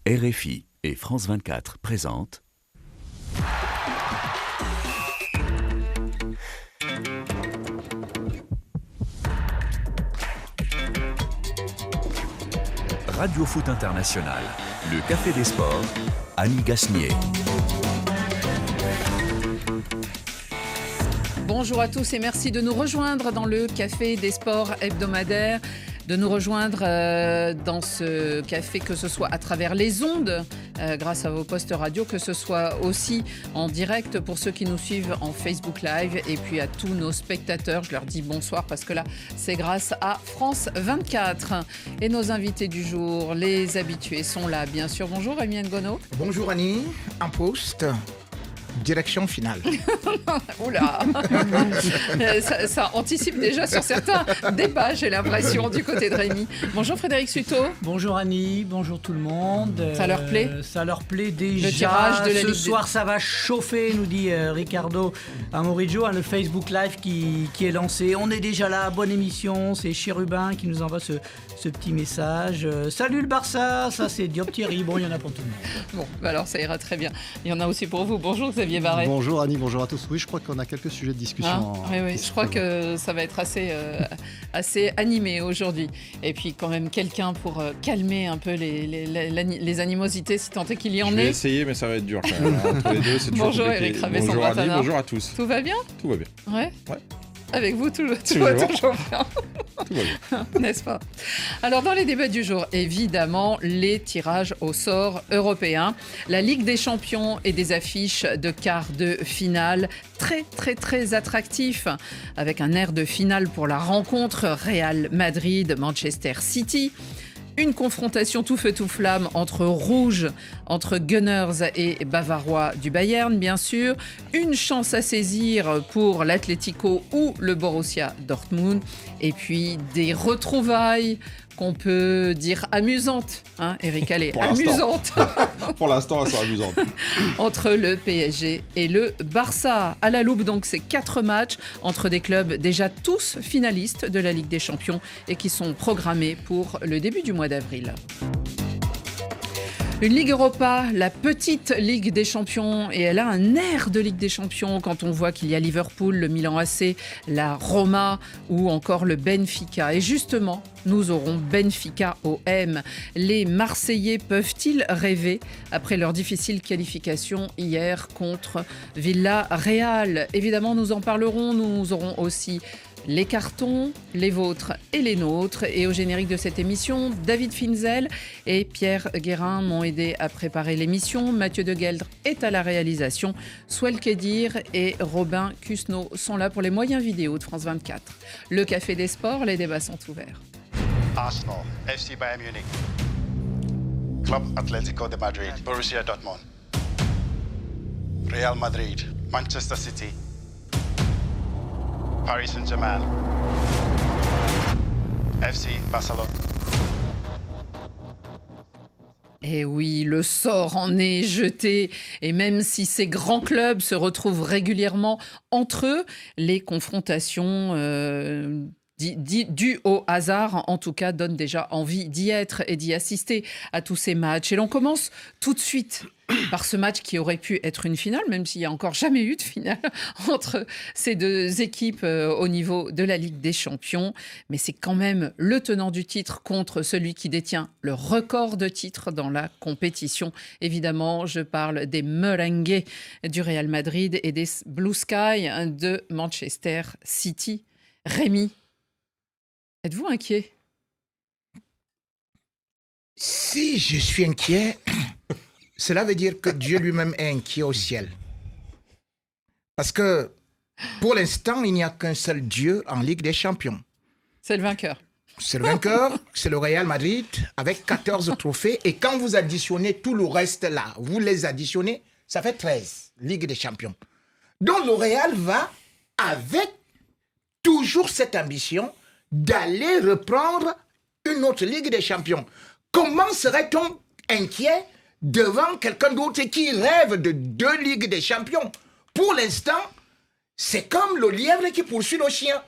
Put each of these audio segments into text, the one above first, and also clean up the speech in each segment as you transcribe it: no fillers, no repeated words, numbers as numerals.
RFI et France 24 présentent Radio Foot International, le Café des Sports, Annie Gasnier. Bonjour à tous et merci de nous rejoindre dans le Café des Sports hebdomadaire, de nous rejoindre dans ce café, que ce soit à travers les ondes, grâce à vos postes radio, que ce soit aussi en direct pour ceux qui nous suivent en Facebook Live, et puis à tous nos spectateurs, je leur dis bonsoir parce que là, c'est grâce à France 24. Et nos invités du jour, les habitués, sont là, bien sûr. Bonjour Rémi Ngono. Bonjour Annie, en poste. Direction finale. Oula. ça anticipe déjà sur certains débats, j'ai l'impression, du côté de Rémi. Bonjour Frédéric Suto. Bonjour Annie, bonjour tout le monde. Ça leur plaît ? Ça leur plaît déjà. Le tirage de la Ce Ligue soir, ça va chauffer, nous dit Ricardo Amoriggio, le Facebook Live qui est lancé. On est déjà là, bonne émission. C'est Chérubin qui nous envoie ce petit message. Salut le Barça, ça c'est Diop Thierry. Bon, il y en a pour tout le monde. Bon, bah alors ça ira très bien. Il y en a aussi pour vous. Bonjour Xavier Barret. Bonjour Annie, bonjour à tous. Oui, je crois qu'on a quelques sujets de discussion. Oui, je crois que ça va être assez animé aujourd'hui. Et puis quand même quelqu'un pour calmer un peu les animosités, si tant est qu'il y en ait. Je vais essayer, mais ça va être dur quand même. Entre les deux, c'est toujours bonjour compliqué. Eric Ravet, bonjour Sandra Annie, Tanard. bonjour à tous. Tout va bien ? Tout va bien. Ouais. Avec vous, tout va Toujours bien. Tout va bien. N'est-ce pas ? Alors, dans les débats du jour, évidemment, les tirages au sort européens, la Ligue des Champions et des affiches de quart de finale très attractifs, avec un air de finale pour la rencontre Real Madrid-Manchester City. Une confrontation tout feu tout flamme entre Gunners et Bavarois du Bayern, bien sûr. Une chance à saisir pour l'Atlético ou le Borussia Dortmund. Et puis des retrouvailles qu'on peut dire amusantes. Hein, Eric, allez, amusantes. Pour l'instant, elles sont amusantes. Entre le PSG et le Barça. À la loupe, donc, c'est 4 matchs entre des clubs déjà tous finalistes de la Ligue des Champions et qui sont programmés pour le début du mois d'avril. Une Ligue Europa, la petite Ligue des Champions, et elle a un air de Ligue des Champions quand on voit qu'il y a Liverpool, le Milan AC, la Roma ou encore le Benfica. Et justement, nous aurons Benfica OM. Les Marseillais peuvent-ils rêver après leur difficile qualification hier contre Villarreal ? Évidemment, nous en parlerons. Nous aurons aussi les cartons, les vôtres et les nôtres. Et au générique de cette émission, David Finzel et Pierre Guérin m'ont aidé à préparer l'émission. Mathieu De Gueldre est à la réalisation. Swell Kedir et Robin Cusneau sont là pour les moyens vidéo de France 24. Le Café des Sports, les débats sont ouverts. Arsenal, FC Bayern Munich, Club Atlético de Madrid, Borussia Dortmund, Real Madrid, Manchester City, Paris Saint-Germain, FC Barcelone. Et oui, le sort en est jeté. Et même si ces grands clubs se retrouvent régulièrement entre eux, les confrontations dues au hasard, en tout cas, donnent déjà envie d'y être et d'y assister à tous ces matchs. Et l'on commence tout de suite par ce match qui aurait pu être une finale, même s'il n'y a encore jamais eu de finale entre ces deux équipes au niveau de la Ligue des Champions. Mais c'est quand même le tenant du titre contre celui qui détient le record de titres dans la compétition. Évidemment, je parle des Merengues du Real Madrid et des Blue Sky de Manchester City. Rémi, êtes-vous inquiet ? Si je suis inquiet, cela veut dire que Dieu lui-même est inquiet au ciel. Parce que, pour l'instant, il n'y a qu'un seul Dieu en Ligue des Champions. C'est le vainqueur. C'est le vainqueur, c'est le Real Madrid, avec 14 trophées. Et quand vous additionnez tout le reste là, vous les additionnez, ça fait 13, Ligue des Champions. Donc le Real va, avec toujours cette ambition, d'aller reprendre une autre Ligue des Champions. Comment serait-on inquiet devant quelqu'un d'autre qui rêve de 2 Ligues des Champions? Pour l'instant, c'est comme le lièvre qui poursuit le chien.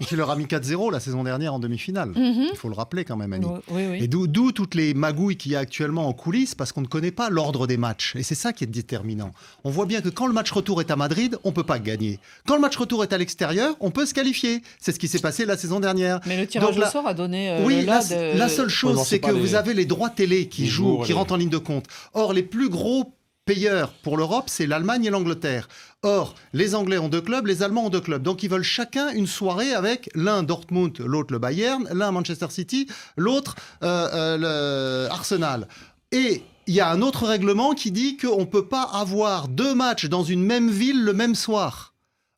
Qui leur a mis 4-0 la saison dernière en demi-finale. Mhm. Il faut le rappeler quand même, Annie. Oui. Et d'où toutes les magouilles qu'il y a actuellement en coulisses, parce qu'on ne connaît pas l'ordre des matchs. Et c'est ça qui est déterminant. On voit bien que quand le match retour est à Madrid, on ne peut pas gagner. Quand le match retour est à l'extérieur, on peut se qualifier. C'est ce qui s'est passé la saison dernière. Mais le tirage Donc au sort a donné oui, de... la seule chose, non, c'est c'est que pas vous les- avez les droits télé qui les jouent, jours, qui rentrent en ligne de compte. Or, les plus gros payeurs pour l'Europe, c'est l'Allemagne et l'Angleterre. Or, les Anglais ont 2 clubs, les Allemands ont 2 clubs. Donc, ils veulent chacun une soirée avec l'un Dortmund, l'autre le Bayern, l'un Manchester City, l'autre le Arsenal. Et il y a un autre règlement qui dit qu'on ne peut pas avoir 2 matchs dans une même ville le même soir.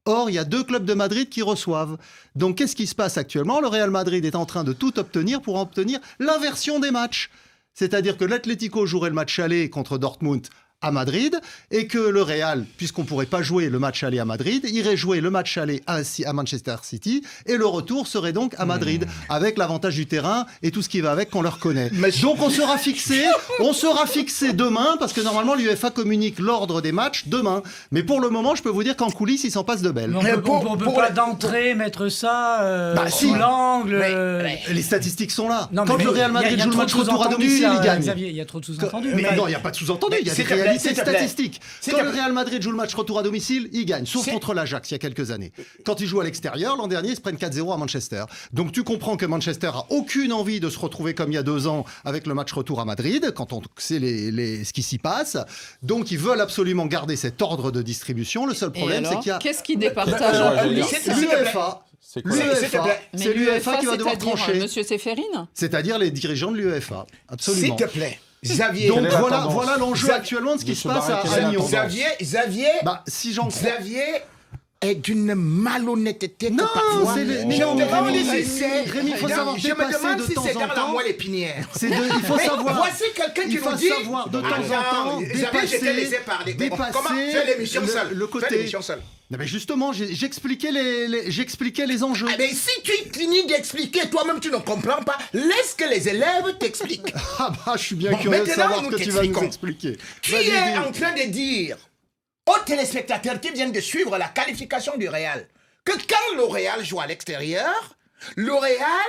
Or, il y a 2 clubs de Madrid qui reçoivent. Donc, qu'est-ce qui se passe actuellement? Le Real Madrid est en train de tout obtenir pour obtenir l'inversion des matchs. C'est-à-dire que l'Atlético jouerait le match aller contre Dortmund à Madrid et que le Real, puisqu'on ne pourrait pas jouer le match aller à Madrid, irait jouer le match aller à Manchester City et le retour serait donc à Madrid avec l'avantage du terrain et tout ce qui va avec qu'on leur connaît. Donc on sera fixé demain parce que normalement l'UEFA communique l'ordre des matchs demain. Mais pour le moment, je peux vous dire qu'en coulisses, il s'en passe de belles. On ne peut pas d'entrée mettre ça si. sous l'angle. Les statistiques sont là. Non, Quand mais le Real il y a Madrid joue le trop match de retour à sous-entendus, domicile, là, il gagne. Xavier, il y a trop de sous-entendus. Mais non, il n'y a pas de sous-entendu, il y a des s'il te plaît, réalités s'il te plaît. statistiques. S'il Quand te le plaît. Real Madrid joue le match retour à domicile, il gagne, sauf contre l'Ajax il y a quelques années. Quand ils jouent à l'extérieur, l'an dernier, ils se prennent 4-0 à Manchester. Donc tu comprends que Manchester a aucune envie de se retrouver comme il y a 2 ans avec le match retour à Madrid, quand on sait ce qui s'y passe. Donc ils veulent absolument garder cet ordre de distribution. Le seul Et problème, c'est alors, qu'il y a qu'est-ce qui départage l'UEFA. C'est quoi L'UEFA, Mais c'est l'UEFA qui va devoir c'est-à-dire, trancher. Monsieur Séphérine? C'est-à-dire les dirigeants de l'UEFA. Absolument. S'il te plaît, Xavier. Donc Quelle est la voilà, tendance voilà l'enjeu actuellement de ce qui de se ce passe barrage, quelle est à la Lyon. tendance Xavier, Si j'en crois. Xavier est d'une malhonnêteté Non, que parfois. c'est le- mais je non, me mais demande Rémi, si c'est. Rémi, il faut savoir Je me dépasser demande de si temps c'est en dans la temps. moelle épinière. Il faut Mais savoir. voici quelqu'un qui Il faut nous dit. savoir de temps en temps Xavier, je t'ai laissé parler. dépasser Comment fais l'émission seule. le Fais côté. l'émission seule. Non, mais justement, j'expliquais les enjeux. Ah, mais si tu finis d'expliquer, toi-même tu ne comprends pas, laisse que les élèves t'expliquent. Ah bah, je suis bien Bon, curieux de maintenant, savoir ce nous que tu vas nous t'expliquons. expliquer. Qui Vas-y, est dis. en train de dire aux téléspectateurs qui viennent de suivre la qualification du Real que quand le Real joue à l'extérieur, le Real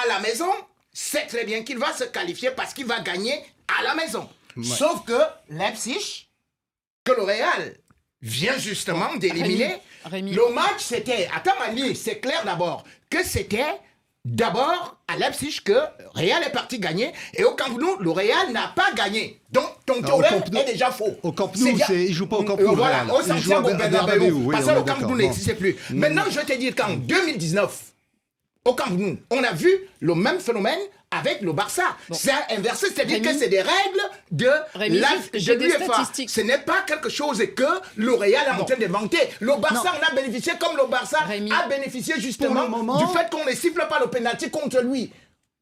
à la maison sait très bien qu'il va se qualifier parce qu'il va gagner à la maison. Sauf que Leipzig, que le Real vient justement d'éliminer, Rémi. le match c'était, attends Mani, c'est clair d'abord, que c'était d'abord à Leipzig que Real est parti gagner et au Camp Nou, le Real n'a pas gagné. Donc ton Non, théorème au Camp Nou- est déjà faux. Au Camp C'est Nou, bien. il joue pas au Camp Nou. Voilà, Real. au Il joue à Santiago Bernabéu. oui, Parce on que est au Camp d'accord. Nou n'existait plus. Maintenant, je vais te dire qu'en 2019, au Camp Nou, on a vu le même phénomène avec le Barça. C'est inversé, c'est-à-dire Rémi. que c'est des règles de Rémi, j'ai des l'UEFA. statistiques. Ce n'est pas quelque chose que le Real est en train d'inventer. Le Barça en a bénéficié comme le Barça Rémi. a bénéficié justement Pour le moment- du fait qu'on ne siffle pas le pénalty contre lui.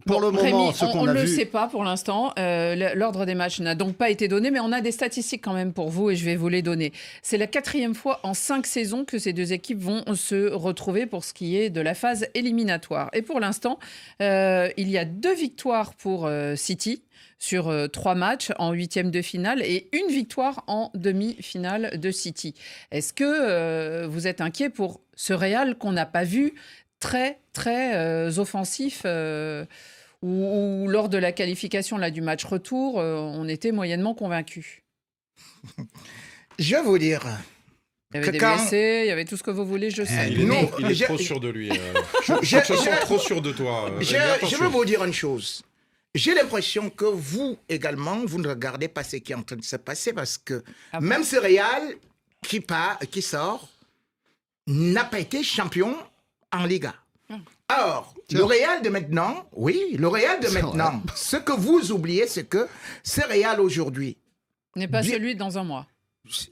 Pour le moment, Rémi, ce on qu'on ne a le vu. sait pas pour l'instant. L'ordre des matchs n'a donc pas été donné, mais on a des statistiques quand même pour vous et je vais vous les donner. C'est la 4e fois en 5 saisons que ces deux équipes vont se retrouver pour ce qui est de la phase éliminatoire. Et pour l'instant, il y a 2 victoires pour City sur 3 matchs en 8e de finale et 1 victoire en demi-finale de City. Est-ce que vous êtes inquiet pour ce Real qu'on n'a pas vu très offensif où lors de la qualification là, du match retour, on était moyennement convaincus? Je vais vous dire. Il y avait Que des quand- blessés, il y avait tout ce que vous voulez, je sais. Il est, Non, il est je- trop sûr de lui. je- Tu te sens trop sûr de toi. Je Rémi, attention. vais vous dire une chose. J'ai l'impression que vous également, vous ne regardez pas ce qui est en train de se passer parce que Ah bon? même ce Real qui sort n'a pas été champion en Liga. Or, le Real de maintenant, le Real de C'est maintenant, ce que vous oubliez, c'est que ce Real aujourd'hui N'est pas Bien- celui dans un mois.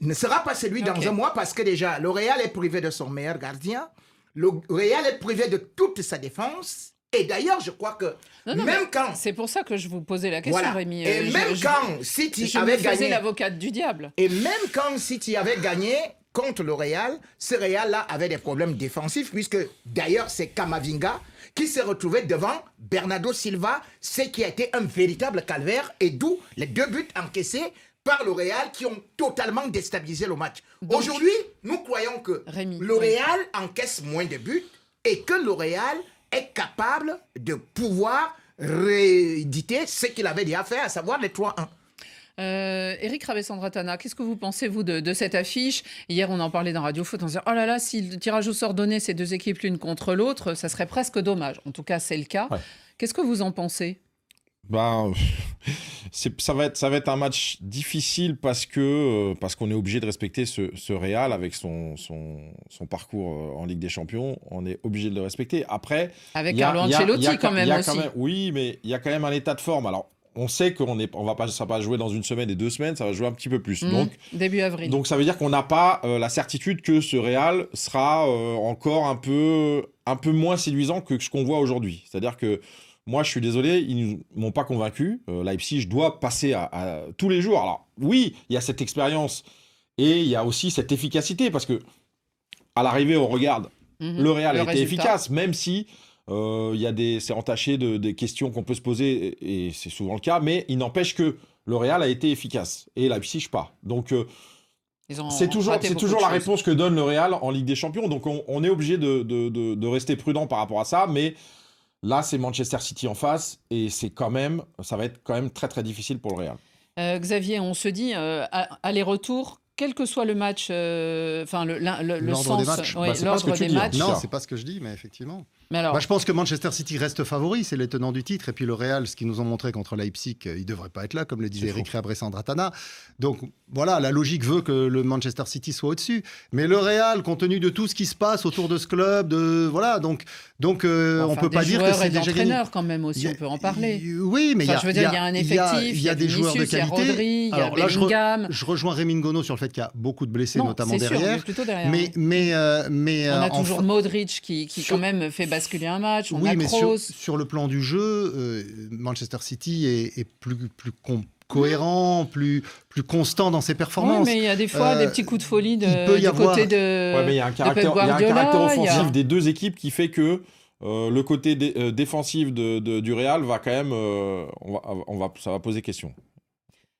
ne sera pas celui dans Ok. un mois parce que déjà, le Real est privé de son meilleur gardien, le Real est privé de toute sa défense. Et d'ailleurs, je crois que Non, même quand... C'est pour ça que je vous posais la question, Voilà. Rémi. Et même quand City je me avait faisais gagné... l'avocate du diable. Et même quand City avait gagné contre le Real, ce Real-là avait des problèmes défensifs, puisque d'ailleurs c'est Camavinga qui s'est retrouvé devant Bernardo Silva, ce qui a été un véritable calvaire, et d'où les 2 buts encaissés par le Real qui ont totalement déstabilisé le match. Donc, Aujourd'hui, nous croyons que Rémi, le oui. Real encaisse moins de buts et que le Real est capable de pouvoir rééditer ce qu'il avait déjà fait, à savoir les 3-1. Eric Rabessandratana, qu'est-ce que vous pensez, vous, de cette affiche? Hier, on en parlait dans Radio Foot, on se disait, oh là là, si le tirage au sort donnait ces deux équipes l'une contre l'autre, ça serait presque dommage. En tout cas, c'est le cas. Ouais. Qu'est-ce que vous en pensez? Ça va être un match difficile parce qu'on est obligé de respecter ce Real avec son parcours en Ligue des Champions. On est obligé de le respecter. Après, avec Carlo Ancelotti quand même aussi. Oui, mais il y a quand même un état de forme. Alors, on sait ça va pas jouer dans 1 semaine et 2 semaines, ça va jouer un petit peu plus. Donc, début avril. Donc ça veut dire qu'on n'a pas la certitude que ce Real sera encore un peu moins séduisant que ce qu'on voit aujourd'hui. C'est-à-dire que moi, je suis désolé, ils ne m'ont pas convaincu. Leipzig doit passer à tous les jours. Alors oui, il y a cette expérience et il y a aussi cette efficacité parce que à l'arrivée, on regarde, le Real a été efficace, même si c'est entaché des questions qu'on peut se poser et c'est souvent le cas, mais il n'empêche que le Real a été efficace et Leipzig pas. Donc c'est toujours la réponse que donne le Real en Ligue des Champions. Donc on est obligé de rester prudent par rapport à ça, mais là, c'est Manchester City en face et ça va être quand même très très difficile pour le Real. Xavier, on se dit aller-retour, quel que soit le match, le sens, des matchs. l'ordre des matchs. Non, c'est pas ce que je dis, mais effectivement. Mais alors, Je pense que Manchester City reste favori, c'est les tenants du titre. Et puis le Real, ce qu'ils nous ont montré contre Leipzig, il ne devrait pas être là, comme le disait Eric Rabessandratana. Donc voilà, la logique veut que le Manchester City soit au-dessus. Mais le Real, compte tenu de tout ce qui se passe autour de ce club, on peut pas dire que c'est déjà gagné. D'entraîneurs quand même aussi, on peut en parler. Oui, mais il y a un effectif, il y a des joueurs de qualité. Il y a Rodri, il y a Bellingham. Je rejoins Rémi Ngono sur le fait qu'il y a beaucoup de blessés, notamment sûr, derrière. plutôt derrière. Mais on a toujours Modric qui quand même fait basculer un match. Oui, mais sur le plan du jeu, Manchester City est plus cohérent, plus constant dans ses performances. Oui, mais il y a des fois des petits coups de folie côté de mais il y a un caractère offensif des deux équipes qui fait que le côté défensif du Real va quand même... ça va poser question.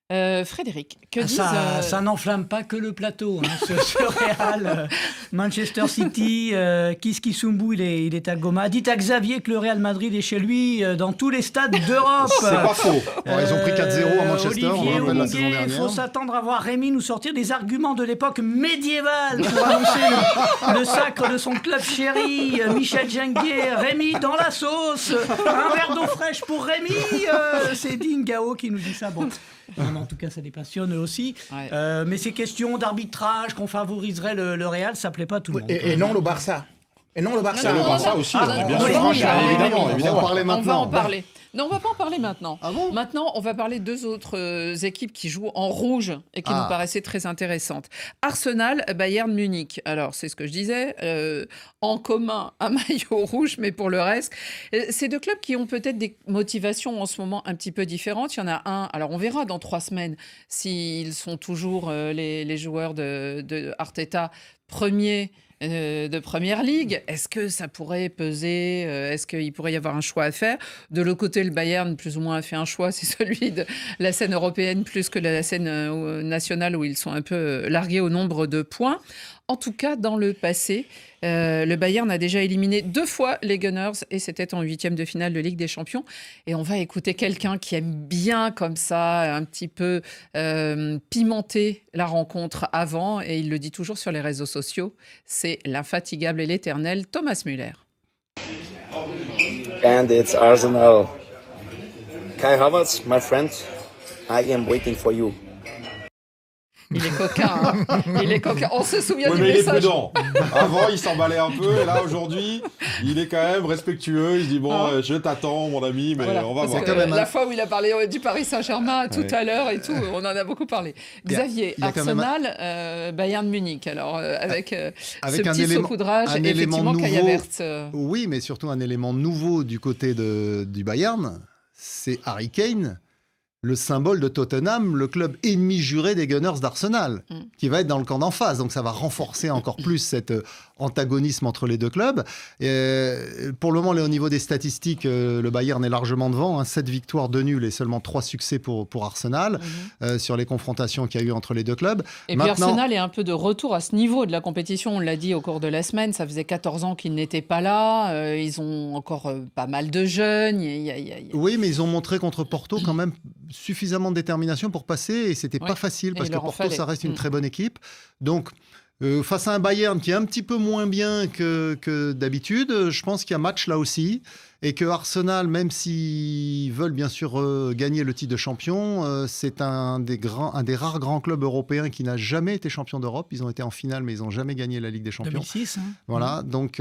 Frédéric, que ça n'enflamme pas que le plateau, ce Real. Manchester City, Kiskisumbu, il est à Goma. Dites à Xavier que le Real Madrid est chez lui dans tous les stades d'Europe. C'est pas faux. Ils ont pris 4-0 à Manchester, Olivier, on rappelle la saison dernière. Il faut s'attendre à voir Rémi nous sortir des arguments de l'époque médiévale pour annoncer le sacre de son club chéri. Michel Djenguier, Rémi dans la sauce. Un verre d'eau fraîche pour Rémi. C'est Dingao qui nous dit ça. Bon. En tout cas, ça les passionne eux aussi. Ouais. Mais ces questions d'arbitrage qu'on favoriserait le Real, ça plaît pas à tout le monde. Et non le Barça. Et non le Barça. Le Barça aussi, bien sûr. Évidemment. On va en parler. Non, on va pas en parler maintenant. Ah bon ? Maintenant, on va parler de deux autres équipes qui jouent en rouge et qui nous paraissaient très intéressantes. Arsenal, Bayern Munich. Alors, c'est ce que je disais, en commun un maillot rouge, mais pour le reste, ces deux clubs qui ont peut-être des motivations en ce moment un petit peu différentes. Il y en a un, alors on verra dans 3 semaines s'ils sont toujours les joueurs de Arteta premiers de Première Ligue. Est-ce que ça pourrait peser? Est-ce qu'il pourrait y avoir un choix à faire? De l'autre côté, le Bayern, plus ou moins, a fait un choix. C'est celui de la scène européenne plus que la scène nationale où ils sont un peu largués au nombre de points. En tout cas, dans le passé, le Bayern a déjà éliminé 2 fois les Gunners et c'était en 8e de finale de Ligue des Champions. Et on va écouter quelqu'un qui aime bien comme ça, un petit peu pimenter la rencontre avant. Et il le dit toujours sur les réseaux sociaux. C'est l'infatigable et l'éternel Thomas Müller. And it's Arsenal. Kai Havertz, my friend, I am waiting for you. Il est coquin, hein. Il est coquin. On se souvient du mais message. il est prudent. Avant, il s'emballait un peu. Et là, aujourd'hui, il est quand même respectueux. Il se dit, je t'attends, mon ami, mais on va voir. La fois où il a parlé du Paris Saint-Germain tout à l'heure et tout, on en a beaucoup parlé. Xavier, Arsenal, Bayern Munich. Alors, avec ce petit saupoudrage, effectivement, Kai Havertz. Oui, mais surtout un élément nouveau du côté du Bayern, c'est Harry Kane, le symbole de Tottenham, le club ennemi juré des Gunners d'Arsenal, qui va être dans le camp d'en face. Donc ça va renforcer encore plus cette antagonisme entre les deux clubs. Pour le moment, au niveau des statistiques, le Bayern est largement devant. 7 victoires, 2 nuls et seulement 3 succès pour Arsenal sur les confrontations qu'il y a eu entre les deux clubs. Et puis Arsenal est un peu de retour à ce niveau de la compétition. On l'a dit au cours de la semaine, ça faisait 14 ans qu'ils n'étaient pas là. Ils ont encore pas mal de jeunes. Oui, mais ils ont montré contre Porto quand même suffisamment de détermination pour passer et c'était pas facile parce que Porto, ça reste une très bonne équipe. Donc, face à un Bayern qui est un petit peu moins bien que d'habitude, je pense qu'il y a match là aussi et que Arsenal, même s'ils veulent bien sûr gagner le titre de champion, c'est un des rares grands clubs européens qui n'a jamais été champion d'Europe. Ils ont été en finale, mais ils n'ont jamais gagné la Ligue des Champions. 2006. Voilà, donc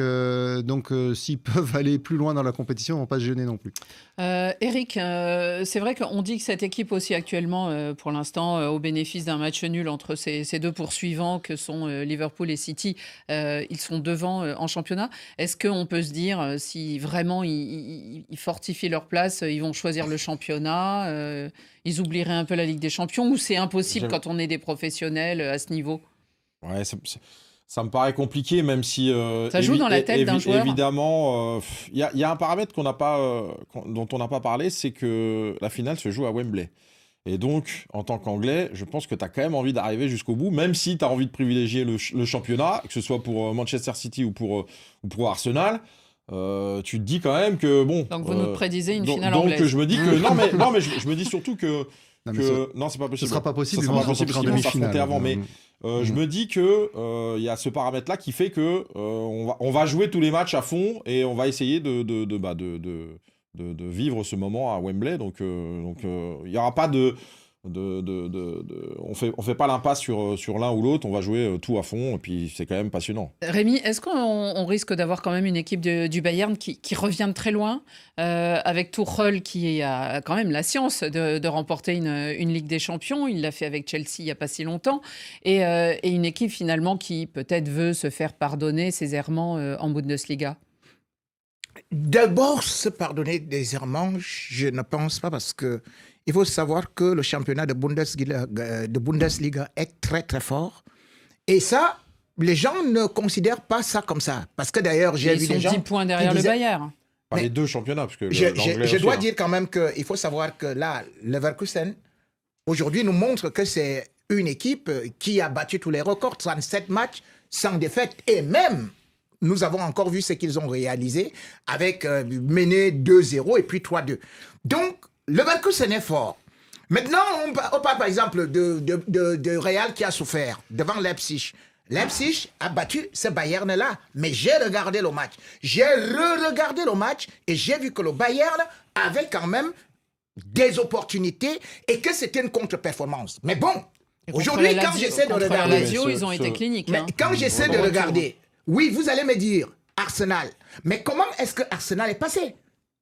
s'ils peuvent aller plus loin dans la compétition, ils ne vont pas se gêner non plus. Eric, c'est vrai qu'on dit que cette équipe aussi actuellement, pour l'instant, au bénéfice d'un match nul entre ces deux poursuivants que sont Liverpool et City, ils sont devant en championnat. Est-ce qu'on peut se dire si vraiment ils fortifient leur place, ils vont choisir le championnat, ils oublieraient un peu la Ligue des Champions ou c'est impossible quand on est des professionnels à ce niveau? Ouais, ça me paraît compliqué, même si... ça joue dans la tête d'un joueur. Évidemment, il y a un paramètre dont on n'a pas parlé, c'est que la finale se joue à Wembley. Et donc, en tant qu'Anglais, je pense que tu as quand même envie d'arriver jusqu'au bout, même si tu as envie de privilégier le championnat, que ce soit pour Manchester City ou pour Arsenal. Tu te dis quand même que bon. Donc vous nous prédisez une finale anglaise. Donc je me dis que non mais je me dis surtout que non, c'est pas possible. Ce sera pas possible. Ça sera pas possible parce qu'ils vont s'affronter avant. Mais je me dis que il y a ce paramètre-là qui fait que on va jouer tous les matchs à fond et on va essayer de vivre ce moment à Wembley. Donc il y aura pas on fait pas l'impasse sur l'un ou l'autre, on va jouer tout à fond et puis c'est quand même passionnant. Rémi, est-ce qu'on risque d'avoir quand même une équipe du Bayern qui revient de très loin avec Tuchel qui a quand même la science de remporter une Ligue des Champions, il l'a fait avec Chelsea il n'y a pas si longtemps et une équipe finalement qui peut-être veut se faire pardonner ses errements en Bundesliga? D'abord, se pardonner des errements, je ne pense pas parce que il faut savoir que le championnat de Bundesliga est très très fort. Et ça, les gens ne considèrent pas ça comme ça. Parce que d'ailleurs, j'ai vu des gens... Ils sont 10 points derrière le Bayern. Pas les deux championnats. Parce que je dois dire quand même qu'il faut savoir que là, Leverkusen, aujourd'hui, nous montre que c'est une équipe qui a battu tous les records. 37 matchs sans défaite. Et même... nous avons encore vu ce qu'ils ont réalisé avec mené 2-0 et puis 3-2. Donc, Leverkusen est fort. Maintenant, on parle par exemple de Real qui a souffert devant Leipzig. Leipzig a battu ce Bayern-là, mais j'ai regardé le match. J'ai re-regardé le match et j'ai vu que le Bayern avait quand même des opportunités et que c'était une contre-performance. Mais bon, aujourd'hui, quand j'essaie de regarder... Lazio, ils ont été cliniques. Mais quand j'essaie de regarder... Oui, vous allez me dire, Arsenal. Mais comment est-ce que Arsenal est passé?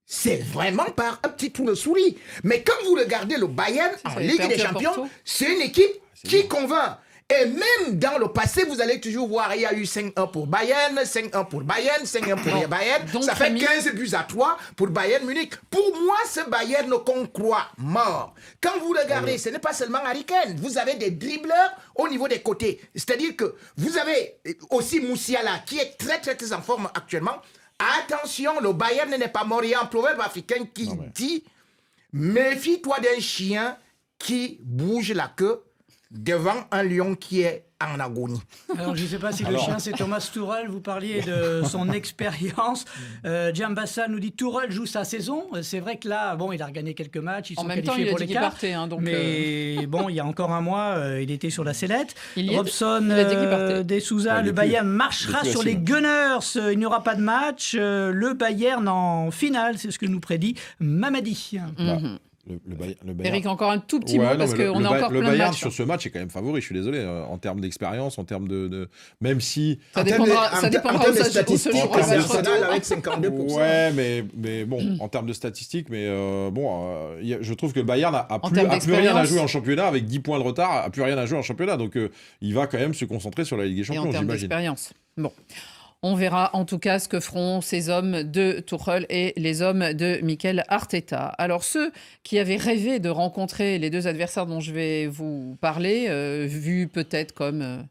C'est vraiment par un petit tour de souris. Mais quand vous regardez le Bayern en Ligue des Champions, c'est une équipe qui convainc. Et même dans le passé, vous allez toujours voir, il y a eu 5-1 pour Bayern, 5-1 pour Bayern, 5-1 pour Bayern. Donc, ça fait 15-3 pour Bayern Munich. Pour moi, ce Bayern qu'on croit mort. Quand vous regardez, ce n'est pas seulement Harry Kane. Vous avez des dribbleurs au niveau des côtés. C'est-à-dire que vous avez aussi Moussiala, qui est très, très, très en forme actuellement. Attention, le Bayern n'est pas mort. Il y a un proverbe africain qui dit « Méfie-toi d'un chien qui bouge la queue devant un lion qui est en agonie. » Alors, je ne sais pas si le chien, c'est Thomas Tuchel. Vous parliez de son expérience. Giambassa nous dit Tuchel joue sa saison. C'est vrai que là, bon, il a regagné quelques matchs. Ils sont qualifiés pour les quarts. Mais bon, il y a encore un mois, il était sur la sellette. Robson De Souza, le Bayern marchera sur les Gunners. Il n'y aura pas de match. Le Bayern en finale, c'est ce que nous prédit Mamadi. Le Bayern... Eric, encore un tout petit mot parce qu'on a encore plein de matchs. Le Bayern sur ce match est quand même favori, je suis désolé, en termes d'expérience, en termes de... Même si... Ça dépendra où ça Arsenal avec 52%. Ouais, mais bon, en termes de statistiques, mais bon, je trouve que le Bayern a plus rien à jouer en championnat, avec 10 points de retard, a plus rien à jouer en championnat, donc il va quand même se concentrer sur la Ligue des Champions, j'imagine. Et en termes d'expérience. Bon. On verra en tout cas ce que feront ces hommes de Tuchel et les hommes de Mikel Arteta. Alors ceux qui avaient rêvé de rencontrer les deux adversaires dont je vais vous parler, vus peut-être comme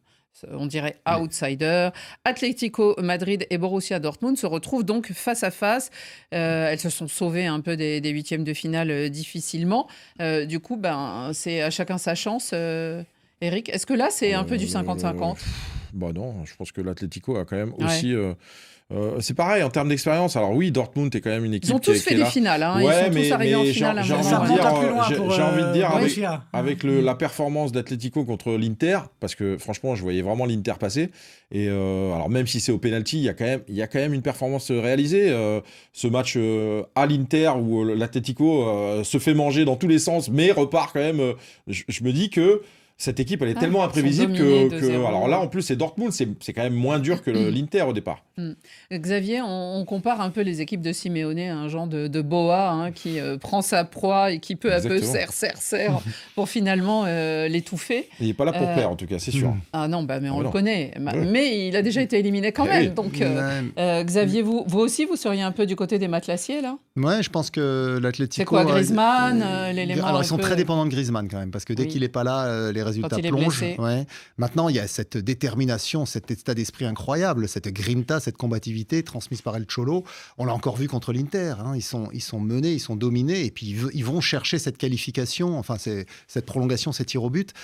on dirait outsider. Atlético Madrid et Borussia Dortmund se retrouvent donc face à face. Elles se sont sauvées un peu des huitièmes de finale difficilement. Du coup, c'est à chacun sa chance. Eric, est-ce que là, c'est un peu du 50-50 ? Non, je pense que l'Atlético a quand même aussi... c'est pareil en termes d'expérience. Alors oui, Dortmund est quand même une équipe. Ils ont tous fait des finales. Ils sont tous arrivés en finale. J'ai envie de dire, avec la performance d'Atlético contre l'Inter, parce que franchement, je voyais vraiment l'Inter passer. Et alors même si c'est au penalty, il y a quand même une performance réalisée. Ce match à l'Inter où l'Atlético se fait manger dans tous les sens, mais repart quand même. Je me dis que cette équipe, elle est tellement imprévisible que alors là, en plus, c'est Dortmund, c'est quand même moins dur que l'Inter au départ. Xavier, on compare un peu les équipes de Simeone à un genre de boa qui prend sa proie et qui peu à peu serre pour finalement l'étouffer. Il n'est pas là pour plaire, en tout cas, c'est sûr. Ah non, mais on le connaît. Mais il a déjà été éliminé quand même. Donc, Xavier, vous aussi, vous seriez un peu du côté des matelassiers, là ? Ouais, je pense que l'Atlético... C'est quoi, Griezmann, l'élément Alors, ils sont très dépendants de Griezmann, quand même, parce que dès qu'il n'est pas là, les résultats plongent. Ouais. Maintenant, il y a cette détermination, cet état d'esprit incroyable, cette grinta, cette combativité transmise par El Cholo. On l'a encore vu contre l'Inter. Ils sont menés, ils sont dominés, et puis ils vont chercher cette qualification, enfin, cette prolongation, ces tirs au but.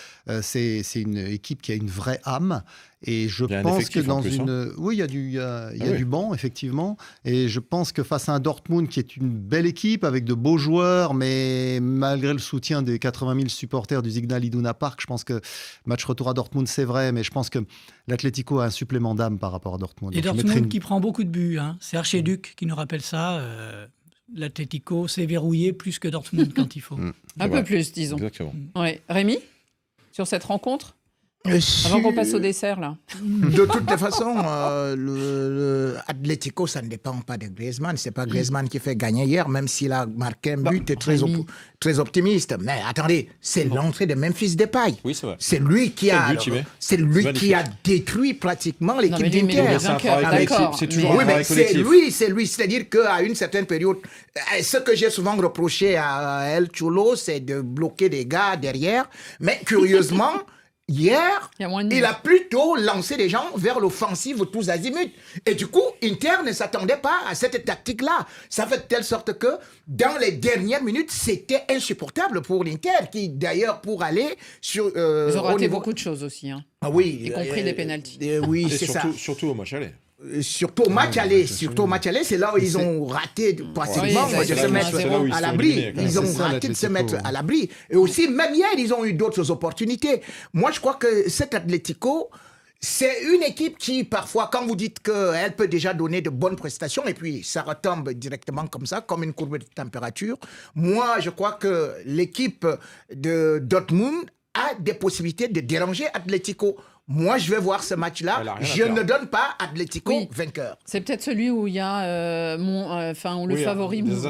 C'est une équipe qui a une vraie âme. Et je pense que dans une... Oui, il y a du banc, effectivement. Et je pense que face à un Dortmund qui est une belle équipe, avec de beaux joueurs, mais malgré le soutien des 80 000 supporters du Signal Iduna Park, je pense que match retour à Dortmund, c'est vrai, mais je pense que l'Atlético a un supplément d'âme par rapport à Dortmund. Et Dortmund qui prend beaucoup de buts. C'est Archiduc qui nous rappelle ça. L'Atlético s'est verrouillé plus que Dortmund quand il faut. Un peu plus, disons. Exactement. Ouais. Rémi, sur cette rencontre avant qu'on passe au dessert, là. De toutes les façons, le Atlético, ça ne dépend pas de Griezmann. C'est pas Griezmann qui fait gagner hier, même s'il a marqué un but très optimiste. Mais attendez, c'est l'entrée de Memphis Depay. Oui, c'est vrai. C'est lui qui a détruit pratiquement l'équipe d'Inter. C'est toujours un travail collectif. C'est lui. C'est-à-dire qu'à une certaine période, ce que j'ai souvent reproché à El Cholo, c'est de bloquer des gars derrière. Mais curieusement, hier, il a plutôt lancé les gens vers l'offensive tous azimuts. Et du coup, Inter ne s'attendait pas à cette tactique-là. Ça fait de telle sorte que, dans les dernières minutes, c'était insupportable pour l'Inter, qui d'ailleurs, pour aller sur... ils ont raté beaucoup de choses aussi. Ah oui. Y compris des pénaltys. Oui, et c'est ça. Surtout au match aller. Surtout au match aller, c'est là où ils ont raté pratiquement de se mettre à l'abri. Ils ont raté de se mettre à l'abri. Et aussi, même hier, ils ont eu d'autres opportunités. Moi, je crois que cet Atlético, c'est une équipe qui, parfois, quand vous dites qu'elle peut déjà donner de bonnes prestations, et puis ça retombe directement comme ça, comme une courbe de température, moi, je crois que l'équipe de Dortmund a des possibilités de déranger Atlético. Moi, je vais voir ce match-là. Je ne donne pas Atlético vainqueur. C'est peut-être celui où il y a le favori. Des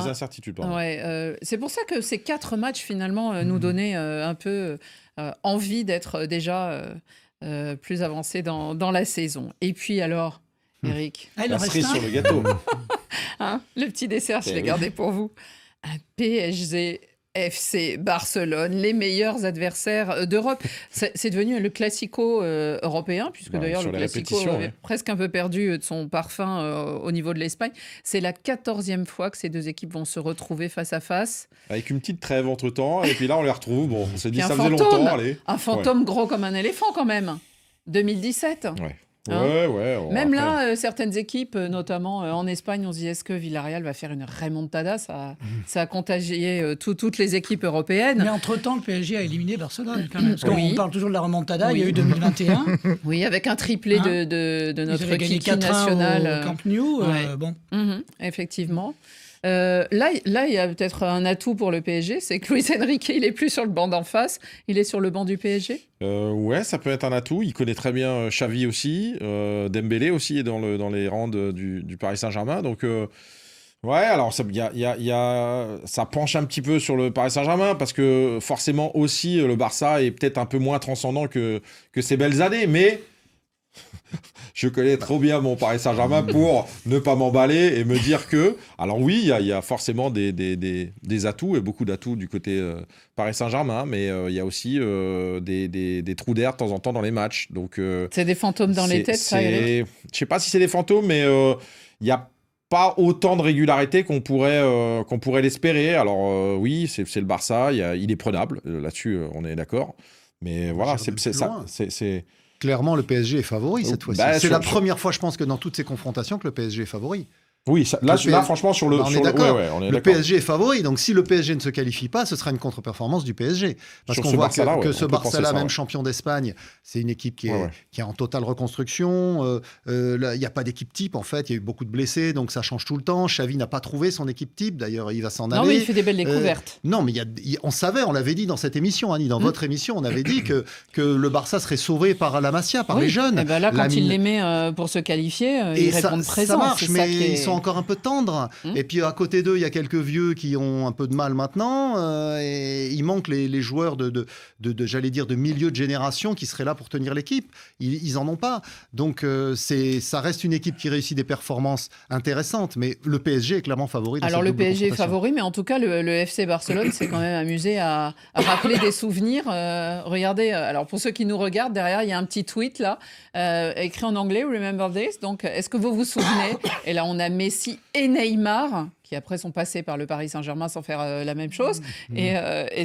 incertitudes. C'est pour ça que ces 4 matchs, finalement, nous donnaient un peu envie d'être déjà plus avancés dans la saison. Et puis alors, Eric, la cerise sur le gâteau. Le petit dessert, je l'ai gardé pour vous. Un PSG... FC Barcelone, les meilleurs adversaires d'Europe. C'est devenu le classico européen, puisque d'ailleurs le classico avait presque un peu perdu de son parfum au niveau de l'Espagne. C'est la 14e fois que ces deux équipes vont se retrouver face à face. Avec une petite trêve entre-temps, et puis là on les retrouve. Bon, on s'est dit ça faisait longtemps. Allez. Un fantôme gros comme un éléphant quand même. 2017. Même là, certaines équipes, notamment en Espagne, on se dit est-ce que Villarreal va faire une remontada ? Ça a contagié toutes les équipes européennes. Mais entre-temps, le PSG a éliminé Barcelone quand même. Parce qu'on parle toujours de la remontada, il y a eu 2021. Oui, avec un triplé de notre Kiki national. Au Camp Nou. Effectivement. Là, il y a peut-être un atout pour le PSG, c'est que Luis Enrique, il est plus sur le banc d'en face, il est sur le banc du PSG. Ouais, ça peut être un atout. Il connaît très bien Xavi aussi, Dembélé aussi est dans les rangs du Paris Saint-Germain. Donc, alors ça penche un petit peu sur le Paris Saint-Germain parce que forcément aussi le Barça est peut-être un peu moins transcendant que ces belles années, mais Je connais trop bien mon Paris Saint-Germain pour ne pas m'emballer et me dire que... Alors oui, il y a forcément des atouts, et beaucoup d'atouts du côté Paris Saint-Germain, mais il y a aussi des trous d'air de temps en temps dans les matchs. Donc, c'est des fantômes dans les têtes, ça, Eric ? Je sais pas si c'est des fantômes, mais il y a pas autant de régularité qu'on pourrait l'espérer. Alors oui, c'est le Barça, il est prenable, là-dessus on est d'accord. Mais voilà, c'est ça. C'est... Clairement, le PSG est favori cette fois-ci. C'est la première fois, je pense, que dans toutes ces confrontations, que le PSG est favori. Oui, là, franchement, sur le... on est d'accord. Le PSG est favori, donc si le PSG ne se qualifie pas, ce sera une contre-performance du PSG. Parce qu'on voit que ce Barça-là, même champion d'Espagne, c'est une équipe qui est en totale reconstruction. Il n'y a pas d'équipe type, en fait. Il y a eu beaucoup de blessés, donc ça change tout le temps. Xavi n'a pas trouvé son équipe type. D'ailleurs, il va s'en aller. Non, mais il fait des belles découvertes. Non, mais on savait, on l'avait dit dans cette émission, Annie, dans votre émission, on avait dit que le Barça serait sauvé par la Masia, par les jeunes. Et ben là, quand il les met pour se qualifier, ils répondent présent. Ça marche, mais ils sont encore un peu tendres. Et puis à côté d'eux, il y a quelques vieux qui ont un peu de mal maintenant. Et il manque les joueurs j'allais dire, de milieu de génération qui seraient là pour tenir l'équipe. Ils en ont pas. Donc ça reste une équipe qui réussit des performances intéressantes. Mais le PSG est clairement favori. Alors le PSG est favori, mais en tout cas, le FC Barcelone s'est quand même amusé à rappeler des souvenirs. Regardez, alors pour ceux qui nous regardent, derrière, il y a un petit tweet là, écrit en anglais, Remember this. Donc, est-ce que vous vous souvenez ? Et là, on a Messi et Neymar, qui après sont passés par le Paris Saint-Germain sans faire la même chose. Et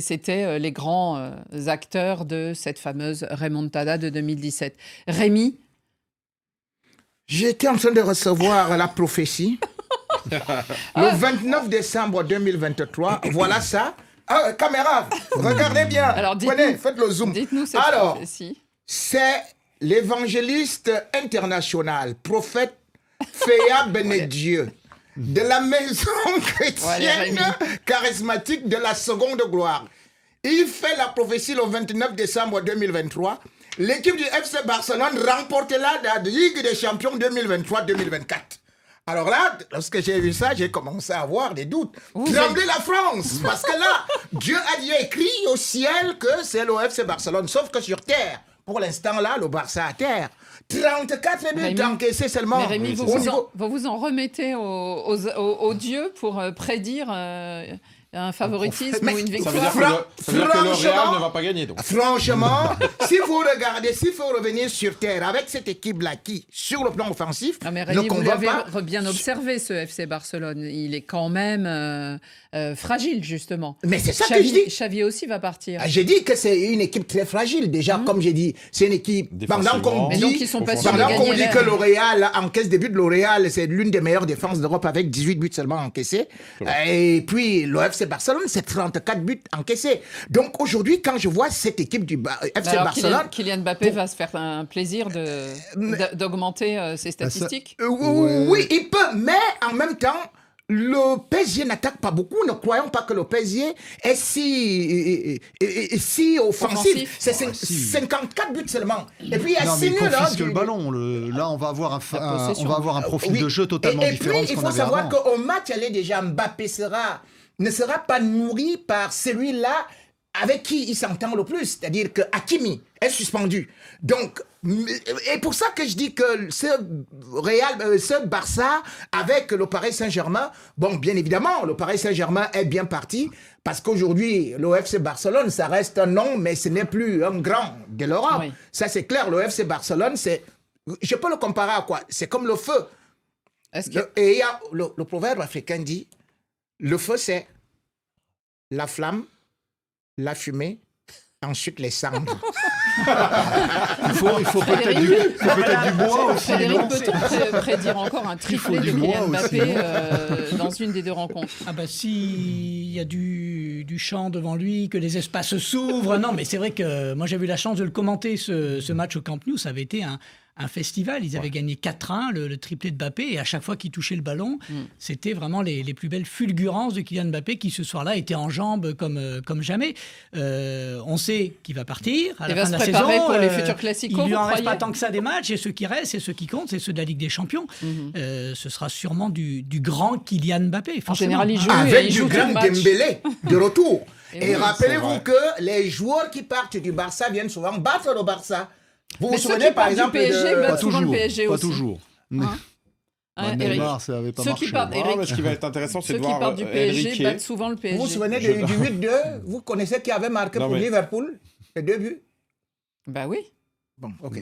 c'était les grands acteurs de cette fameuse remontada de 2017. Rémi ? J'étais en train de recevoir la prophétie. Le 29 décembre 2023, voilà ça. Ah, caméra, regardez bien. Alors, prenez, faites le zoom. Dites-nous cette prophétie. C'est l'évangéliste international, prophète Féa Benedieu, de la maison chrétienne charismatique de la seconde gloire. Il fait la prophétie le 29 décembre 2023. L'équipe du FC Barcelone remportera la Ligue des Champions 2023-2024. Alors là, lorsque j'ai vu ça, j'ai commencé à avoir des doutes. Trembler la France, parce que là, Dieu a dit écrit au ciel que c'est le FC Barcelone, sauf que sur terre, pour l'instant là, le Barça à terre. 34 buts encaissés seulement. Mais Rémi, vous vous en remettez aux dieux pour prédire un favoritisme ou une victoire. Ça veut dire que le Real ne va pas gagner. Donc. Franchement, si vous regardez, s'il faut revenir sur terre avec cette équipe-là qui, sur le plan offensif, mais Rémi, vous l'avez bien observé, ce FC Barcelone. Il est quand même fragile, justement. Mais c'est ça que je dis. Xavi aussi va partir. J'ai dit que c'est une équipe très fragile. Déjà, comme j'ai dit, c'est une équipe... Pendant qu'on dit que le Real encaisse des buts, le Real, c'est l'une des meilleures défenses d'Europe avec 18 buts seulement encaissés. Et puis, le FC Barcelone, c'est 34 buts encaissés. Donc aujourd'hui, quand je vois cette équipe du FC Barcelone... Kylian Mbappé va se faire un plaisir d'augmenter ses statistiques. Oui, il peut, mais en même temps, le PSG n'attaque pas beaucoup. Ne croyons pas que le PSG est si offensif. C'est 54 buts seulement. Et puis il y a 6 nuls. Il confisque le ballon. Là, on va avoir un profil de jeu totalement différent de ce qu'on avait avant. Il faut savoir qu'au match aller déjà, Mbappé ne sera pas nourri par celui-là avec qui il s'entend le plus, c'est-à-dire que Hakimi est suspendu. Donc, et pour ça que je dis que ce Barça avec le Paris Saint-Germain, bon, bien évidemment, le Paris Saint-Germain est bien parti parce qu'aujourd'hui, le FC Barcelone, ça reste un nom, mais ce n'est plus un grand de l'Europe. Oui. Ça, c'est clair. Le FC Barcelone, je peux le comparer à quoi? C'est comme le feu. Et il y a le proverbe africain dit, le feu, c'est la flamme, la fumée, ensuite les cendres. il faut peut-être du bois aussi. Frédéric, peut-on prédire encore un triplé de Kylian Mbappé dans une des deux rencontres? Ah bah s'il y a du champ devant lui, que les espaces s'ouvrent. Non, mais c'est vrai que moi j'ai eu la chance de le commenter ce match au Camp Nou. Ça avait été un festival. Ils avaient gagné 4-1, le triplé de Mbappé, et à chaque fois qu'il touchait le ballon, c'était vraiment les plus belles fulgurances de Kylian Mbappé qui, ce soir-là, était en jambes comme jamais. On sait qu'il va partir à la fin de la saison. Pour les futurs classicos. Il lui en reste pas tant que ça des matchs, et ceux qui restent, et ceux qui comptent, c'est ceux de la Ligue des Champions. Ce sera sûrement du grand Kylian Mbappé. En général, il joue avec du grand Dembélé de retour. Et rappelez-vous que les joueurs qui partent du Barça viennent souvent battre le Barça. Vous vous Mais ceux souvenez qui par partent du exemple PSG de... battent Pas souvent le toujours. PSG Pas aussi. toujours. Hein Eric. Neymar, ça n'avait pas Ceux marché. qui partent, Ah, Eric, mais ce qui va être intéressant, c'est ceux de qui voir partent du PSG Enrique. battent souvent le PSG. Vous vous souvenez du 8-2? Vous connaissez qui avait marqué Non, pour mais- Liverpool les 2 buts? Bah oui. Bon, ok.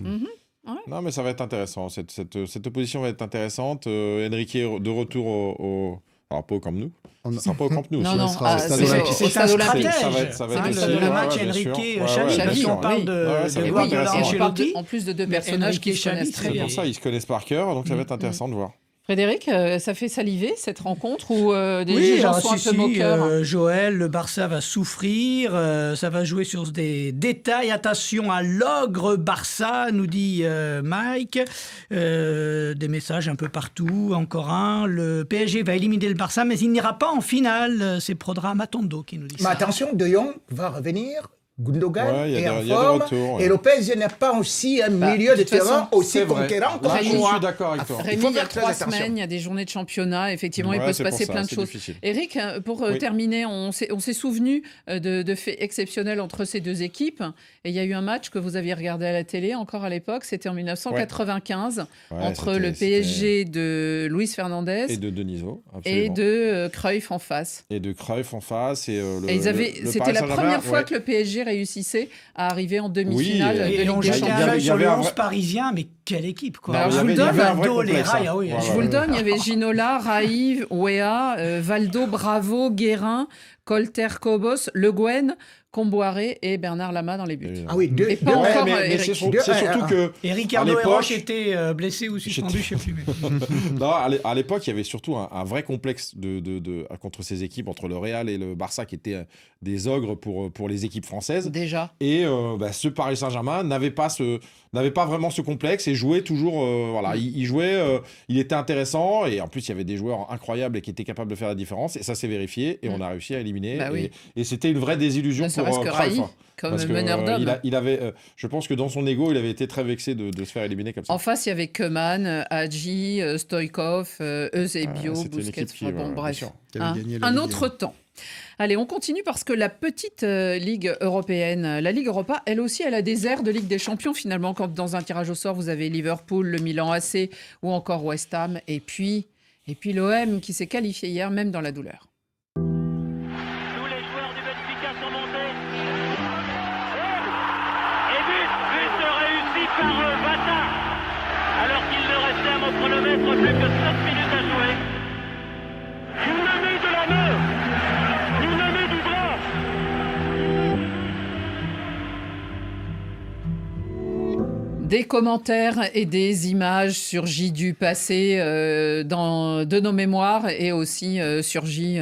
Non, mais ça va être intéressant. Cette opposition va être intéressante. Enrique de retour alors, pas au Camp Nou. On- Ce sera pas au Camp Nou. Non, ça non, sera au c'est Stade au Olympique. au C'est Stade un Olympique. stratège. Ça va être Hein, au le Stade match Olympique, bien sûr. Enrique Ouais, Xavi, ouais, parce bien qu'on sûr, parle oui. de Ouais, ça va être Oui, Guardiola, intéressant. et on parle Ancelotti. en plus de deux mais personnages Enrique qui se connaissent Xavi, très C'est bien. pour ça, ils se connaissent par cœur, donc ça va être intéressant de voir. Frédéric, ça fait saliver cette rencontre où des Oui, gens alors, sont un si, peu moqueurs. Joël, le Barça va souffrir, ça va jouer sur des détails. Attention à l'ogre Barça, nous dit Mike. Des messages un peu partout, encore un. Le PSG va éliminer le Barça, mais il n'ira pas en finale. C'est Prodra Matondo qui nous dit Mais ça. attention, De Jong va revenir. Gundogan Ouais, il y a est des- en il y a des forme. retours, ouais. Et le PSG n'est pas aussi un milieu de de toute terrain façon, aussi C'est vrai. conquérant Là, comme je moi. suis d'accord avec toi. Il Rémi, faut il y a faire très 3 attention. semaines, il y a des journées de championnat. Effectivement, il Ouais, peut se c'est pour passer ça, plein de c'est choses. difficile. Eric, pour Oui. terminer, on s'est souvenu de faits exceptionnels entre ces deux équipes. Et il y a eu un match que vous aviez regardé à la télé encore à l'époque. C'était en 1995 Ouais, entre c'était- le PSG de Luis Fernandez Et de Denisot, et absolument. de Cruyff en face. Et de Cruyff en face. Et, Et ils avaient, le c'était Paris la Saint-Germain, première fois ouais. que le PSG réussissait à arriver en demi-finale Oui, de Et on Ligue des jetait il y un avait- Champions. œil il y sur avait le un 11 vrai- parisien, mais quelle équipe quoi. Alors, Alors, je je vous vous le donne il y avait un vrai Valdo, les complexe, rails, hein. ah oui. Ouais, Je vous le donne, il y avait Ginola, Raïv, Wea, Valdo, Bravo, Guérin, Colter, Cobos, Le Guen, Comboiré et Bernard Lama dans les buts. Ah oui, deux. Et pas deux- encore, mais Eric. c'est Deux- surtout que. Et À Ricardo l'époque- Heroche était blessé ou suspendu, je ne sais plus. mais- Non, à l'époque, il y avait surtout un vrai complexe contre ces équipes, entre le Real et le Barça, qui étaient des ogres pour les équipes françaises. Déjà. Et ce Paris Saint-Germain n'avait pas vraiment ce complexe et jouait toujours. Il jouait, il était intéressant et en plus il y avait des joueurs incroyables et qui étaient capables de faire la différence et ça s'est vérifié et on a réussi à éliminer. Bah oui. Et c'était une vraie désillusion Ne pour serait-ce que Cruyff, Raï, hein. comme Parce que, meneur d'hommes. il avait, je pense que dans son ego, il avait été très vexé de se faire éliminer comme ça. En face, il y avait Keman, Hadji, Stoïkov, Eusebio, C'était une Busquets. équipe qui, Enfin, bon, bien bref, sûr. Qui avait un, gagné la un Ligue. autre temps. Allez, on continue parce que la petite Ligue européenne, la Ligue Europa, elle aussi, elle a des airs de Ligue des Champions finalement. Quand dans un tirage au sort, vous avez Liverpool, le Milan AC ou encore West Ham. Et puis l'OM qui s'est qualifié hier, même dans la douleur. Tous les joueurs du Benfica sont montés. Et but réussi par Vata. Alors qu'il ne restait à mon chronomètre plus que 7 minutes à jouer. Il le met de la main. Il le met du bras. Des commentaires et des images surgis du passé de nos mémoires et aussi surgis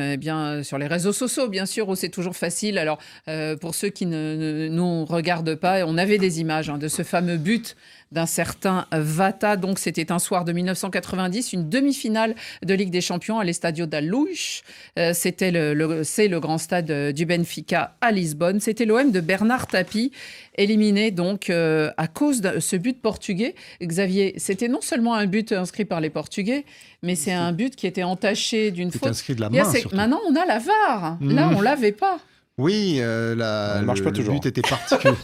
sur les réseaux sociaux, bien sûr, où c'est toujours facile. Alors, pour ceux qui ne nous regardent pas, on avait des images de ce fameux but d'un certain Vata. Donc, c'était un soir de 1990, une demi-finale de Ligue des Champions à l'Estadio da Luz. C'est le grand stade du Benfica à Lisbonne. C'était l'OM de Bernard Tapie, éliminé donc à cause de ce but portugais. Xavier, c'était non seulement un but inscrit par les Portugais, mais c'est un but qui était entaché d'une C'est faute. inscrit de la Et là, main, c'est- surtout. Maintenant, on a la VAR. Là, on l'avait pas. Oui, Ça ne marche pas le toujours. but était particulier.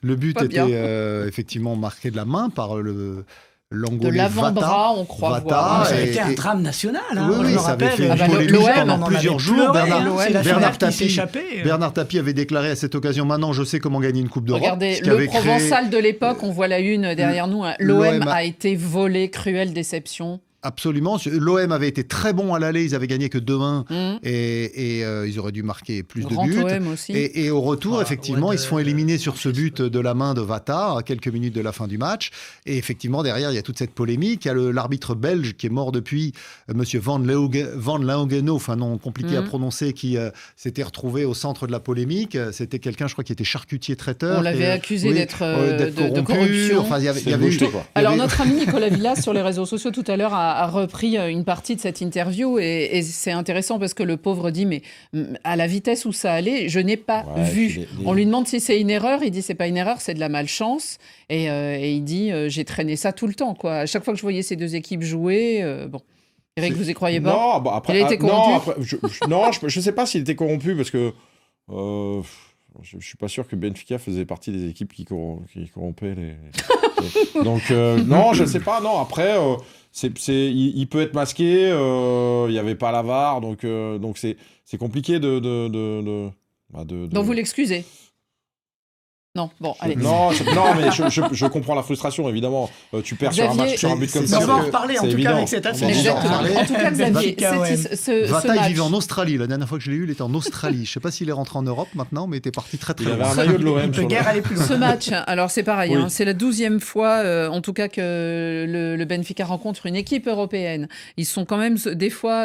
Le but Pas bien. était effectivement marqué de la main par De l'Angolais l'avant-bras, on croit Vata. voir. Ça a et- été un et- drame national. Hein. Oui, Moi, je oui, me ça avait rappelle, fait une bah, polémique l'OM, on pendant en plusieurs avait jours. pleuré, Bernard, hein. C'est la Bernard finale qui Tapie, s'échappait. Bernard Tapie avait déclaré à cette occasion: maintenant je sais comment gagner une Coupe d'Europe. Regardez, ce qui le avait créé- Provençal de l'époque, on voit la une derrière nous. L'OM l'OM a été volé, cruelle déception. Absolument. L'OM avait été très bon à l'aller, ils avaient gagné que 2-1 Mmh. et ils auraient dû marquer plus Grand de buts. OM aussi. Et au retour, Ah, effectivement, ouais, ils se font éliminer sur ce but de la main de Vata à quelques minutes de la fin du match. Et effectivement, derrière, il y a toute cette polémique. Il y a l'arbitre belge qui est mort depuis, Monsieur Van Laungeno, enfin nom compliqué à prononcer, qui s'était retrouvé au centre de la polémique. C'était quelqu'un, je crois, qui était charcutier traiteur. On l'avait accusé d'être de corrompu. corruption. Enfin, il y avait, C'est il y avait eu- boucheté, quoi. il y Alors, avait- notre ami Nicolas Villas, sur les réseaux sociaux, tout à l'heure, a repris une partie de cette interview. Et c'est intéressant parce que le pauvre dit, mais à la vitesse où ça allait, je n'ai pas Ouais, vu. puis les- On lui demande si c'est une erreur. Il dit, c'est pas une erreur, c'est de la malchance. Et il dit, j'ai traîné ça tout le temps, quoi. À chaque fois que je voyais ces deux équipes jouer, bon. Eric, vous y croyez pas? Non, bah après, Il a été non, corrompu après, je sais pas s'il était corrompu parce que je suis pas sûr que Benfica faisait partie des équipes qui corrompaient les... Donc, non, je sais pas. Non, après, il peut être masqué. Il n'y avait pas la VAR, donc c'est compliqué de... Donc vous l'excusez? Non, bon, allez. Non, mais je comprends la frustration, évidemment. Tu perds sur un match, sur un but comme ça. On va en reparler, en tout cas, avec cette affaire. Exactement. En tout cas, Xavier, ce Vata, match... il vivait en Australie. La dernière fois que je l'ai eu, il était en Australie. Je ne sais pas s'il est rentré en Europe maintenant, mais il était parti très très loin. Il loin. avait un maillot de l'OM. Il peut guère aller plus loin. Ce match, alors c'est pareil, Oui. c'est la 12e fois, en tout cas, que le Benfica rencontre une équipe européenne. Ils sont quand même des fois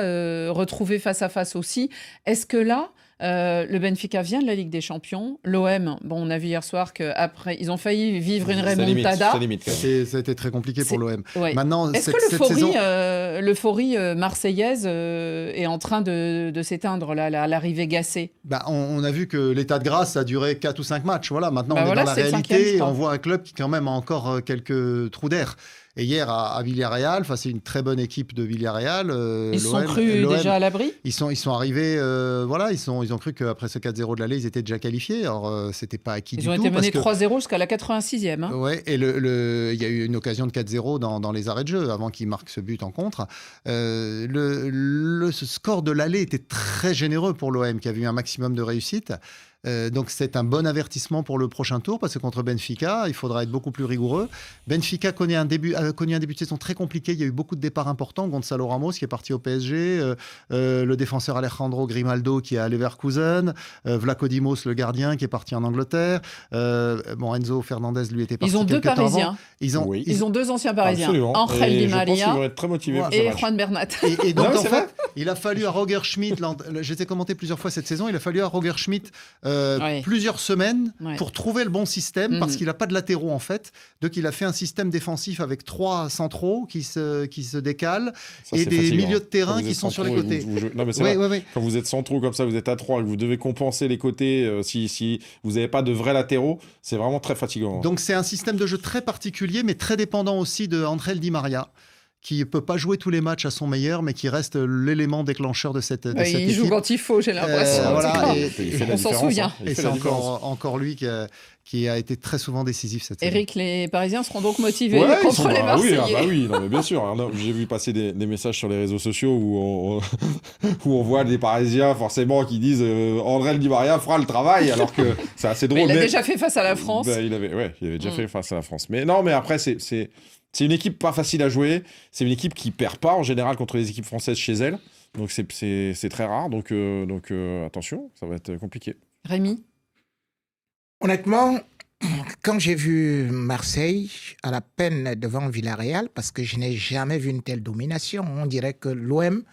retrouvés face à face aussi. Est-ce que là... le Benfica vient de la Ligue des Champions. L'OM, on a vu hier soir qu'après, ils ont failli vivre une remontada. C'est limite. Ça a été très compliqué pour l'OM. Ouais. Maintenant, est-ce que l'euphorie marseillaise est en train de s'éteindre, là, l'arrivée Gasset? On a vu que l'état de grâce a duré 4 ou 5 matchs. Voilà, maintenant on est dans la c'est le réalité. 5e, je et crois. on voit un club qui quand même a encore quelques trous d'air. Et hier à Villarreal, c'est une très bonne équipe de Villarreal. Ils se sont crus déjà à l'abri. Ils sont arrivés, ils ont cru qu'après ce 4-0 de l'aller, ils étaient déjà qualifiés. Alors c'était pas acquis du tout. Ils ont été menés 3-0 jusqu'à la 86e. Hein. Ouais, et il y a eu une occasion de 4-0 dans les arrêts de jeu avant qu'ils marquent ce but en contre. Ce score de l'aller était très généreux pour l'OM qui avait eu un maximum de réussite. Donc c'est un bon avertissement pour le prochain tour parce que contre Benfica, il faudra être beaucoup plus rigoureux. Benfica a connu un début de saison très compliqué. Il y a eu beaucoup de départs importants. Gonzalo Ramos qui est parti au PSG, le défenseur Alejandro Grimaldo qui est à Leverkusen, Vlaco Dimos le gardien qui est parti en Angleterre. Enzo Fernandez lui était parti. Ils ont 2 Parisiens. Ils ont 2 anciens Parisiens. Absolument. Angel Di Maria. Je pense qu'ils vont être très motivés pour ce et match. Juan Bernat. Et donc en fait, il a fallu à Roger Schmidt. Je t'ai commenté plusieurs fois cette saison. Il a fallu à Roger Schmidt plusieurs semaines pour trouver le bon système parce qu'il n'a pas de latéraux en fait. Donc il a fait un système défensif avec 3 centraux qui se décalent et des fatigant. milieux de terrain qui sont sur les côtés. Non, mais c'est vrai. Quand vous êtes centraux comme ça, vous êtes à 3 et que vous devez compenser les côtés si vous n'avez pas de vrais latéraux, c'est vraiment très fatigant. Donc c'est un système de jeu très particulier mais très dépendant aussi de Angel Di Maria, qui ne peut pas jouer tous les matchs à son meilleur, mais qui reste l'élément déclencheur de cette équipe. Il joue quand il faut, j'ai l'impression. On s'en souvient. Et c'est encore lui qui a été très souvent décisif cette saison. Eric, les Parisiens seront donc motivés contre les Marseillais. Oui, non, mais bien sûr. J'ai vu passer des messages sur les réseaux sociaux où on voit des Parisiens forcément qui disent André Di Maria fera le travail, alors que c'est assez drôle. Mais il a déjà fait face à la France. Il avait déjà fait face à la France. Mais non, mais après, c'est une équipe pas facile à jouer. C'est une équipe qui perd pas en général contre les équipes françaises chez elle. Donc c'est très rare. Donc attention, ça va être compliqué. Rémi? Honnêtement, quand j'ai vu Marseille à la peine devant Villarreal, parce que je n'ai jamais vu une telle domination, on dirait que l'OM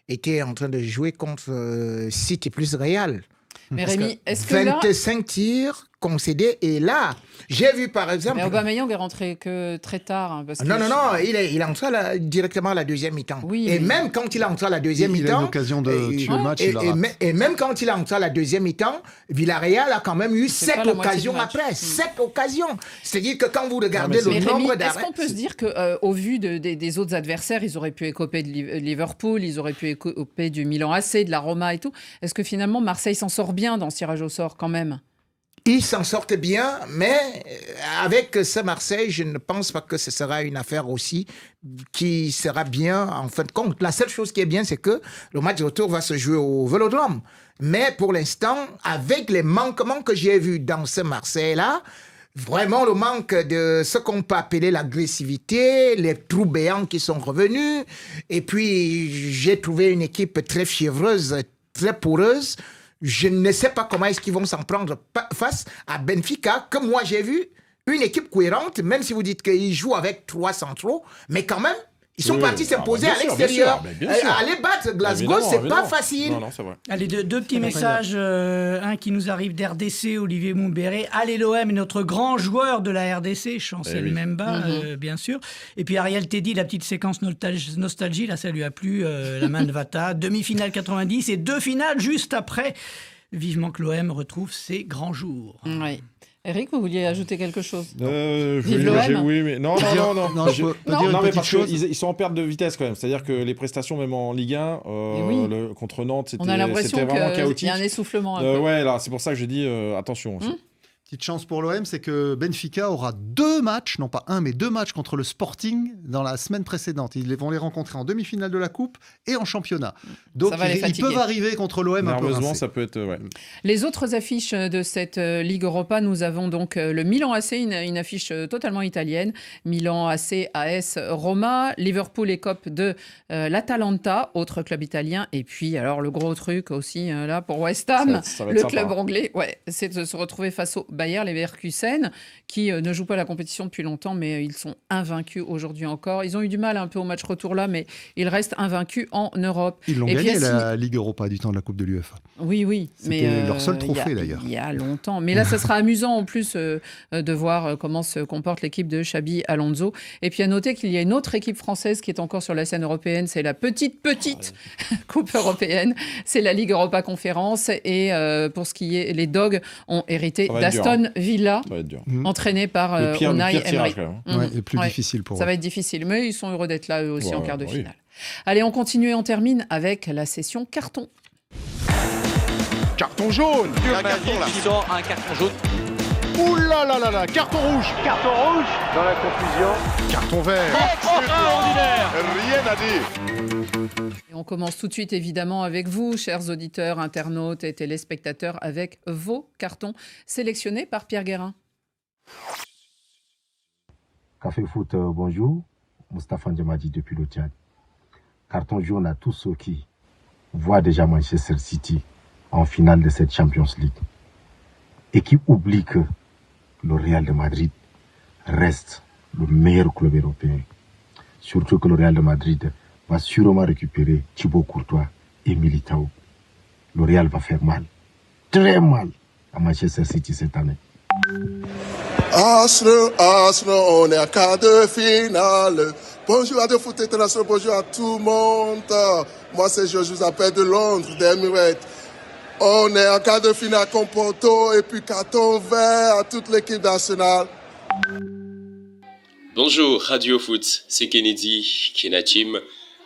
était en train de jouer contre City plus Real. Mais Rémi, est-ce que là... 25 tirs concédés, et là, j'ai vu par exemple... Mais Aubameyang est rentré que très tard. Hein, parce que non, il est entré directement à la deuxième mi-temps. Oui, et même quand il est entré à la deuxième mi-temps... Il a eu l'occasion de tuer le match, et même quand il est entré à la deuxième mi-temps, Villarreal a quand même eu 7 occasions après. 7 occasions. C'est-à-dire que quand vous regardez le nombre d'arrêts... Est-ce qu'on peut se dire qu'au vu des autres adversaires, ils auraient pu écoper de Liverpool, ils auraient pu écoper du Milan AC, de la Roma et tout. Est-ce que finalement Marseille s'en sort bien dans ce tirage au sort quand même? Ils s'en sortent bien, mais avec ce Marseille, je ne pense pas que ce sera une affaire aussi qui sera bien en fin de compte. La seule chose qui est bien, c'est que le match de retour va se jouer au Vélodrome. Mais pour l'instant, avec les manquements que j'ai vus dans ce Marseille-là, vraiment le manque de ce qu'on peut appeler l'agressivité, les trous béants qui sont revenus, et puis j'ai trouvé une équipe très fiévreuse, très poreuse. Je ne sais pas comment est-ce qu'ils vont s'en prendre face à Benfica, que moi j'ai vu une équipe cohérente, même si vous dites qu'ils jouent avec 3 centraux, mais quand même, ils sont partis s'imposer à l'extérieur. Aller battre Glasgow, c'est pas facile. Non, c'est vrai. Allez, deux petits messages. Un qui nous arrive d'RDC, Olivier Moumbéré. Allez, l'OM est notre grand joueur de la RDC, Chancel Memba, bien sûr. Et puis Ariel Teddy, la petite séquence nostalgie, là, ça lui a plu, la main de Vata. Demi-finale 90 et 2 finales juste après. Vivement que l'OM retrouve ses grands jours. Oui. Eric, vous vouliez ajouter quelque chose? Vive l'OM. Oui, mais non. Non, je peux dire une Non, mais petite parce chose. qu'ils sont en perte de vitesse quand même. C'est-à-dire que les prestations, même en Ligue 1, contre Nantes, On a l'impression c'était vraiment qu'il chaotique. y a un essoufflement. Un peu. Ouais, là, c'est pour ça que je dis attention. Petite chance pour l'OM, c'est que Benfica aura 2 matchs, non pas un, mais 2 matchs contre le Sporting dans la semaine précédente. Ils vont les rencontrer en demi-finale de la Coupe et en championnat. Donc ils peuvent arriver contre l'OM un peu nerveusement, rincés. ça peut être... Ouais. Les autres affiches de cette Ligue Europa, nous avons donc le Milan AC, une affiche totalement italienne. Milan AC, AS Roma, Liverpool écope de l'Atalanta, autre club italien. Et puis, alors, le gros truc aussi, là, pour West Ham, Ça va être le sympa, club hein. anglais, c'est de se retrouver face au Bayer Leverkusen, qui ne joue pas la compétition depuis longtemps, mais ils sont invaincus aujourd'hui encore. Ils ont eu du mal un peu au match retour là, mais ils restent invaincus en Europe. Ils l'ont gagné, la Ligue Europa, du temps de la Coupe de l'UEFA. Oui. C'était leur seul trophée, d'ailleurs. Il y a longtemps. Mais là, ça sera amusant en plus de voir comment se comporte l'équipe de Xabi Alonso. Et puis à noter qu'il y a une autre équipe française qui est encore sur la scène européenne. C'est la petite Coupe européenne. C'est la Ligue Europa Conférence. Et pour ce qui est, les Dogs ont hérité d'Aston Villa, entraîné par Unai Emery. Et plus difficile pour eux. Ça va être difficile. Mais ils sont heureux d'être là, eux aussi, en quart de finale. Allez, on continue et on termine avec la session carton. Carton jaune. Un carton là. Qui sort un carton jaune. Ouh là là là là, carton rouge. Carton rouge. Dans la confusion. Carton vert. Extraordinaire. Rien à dire. Et on commence tout de suite évidemment avec vous, chers auditeurs, internautes et téléspectateurs, avec vos cartons sélectionnés par Pierre Guérin. Café Foot, bonjour. Moustapha Ndiamadi depuis le Tchad. Carton jaune à tous ceux qui voient déjà Manchester City en finale de cette Champions League et qui oublient que le Real de Madrid reste le meilleur club européen. Surtout que le Real de Madrid va sûrement récupérer Thibaut Courtois et Militao. Le Real va faire mal, très mal à Manchester City cette année. Arsenal, on est à quart de finale. Bonjour à Radio Foot International, bonjour à tout le monde. Moi c'est Georges, je vous appelle de Londres, d'Emirates. On est en quart de finale contre Porto et puis carton vert à toute l'équipe d'Arsenal. Bonjour Radio Foot, c'est Kennedy Kenachim,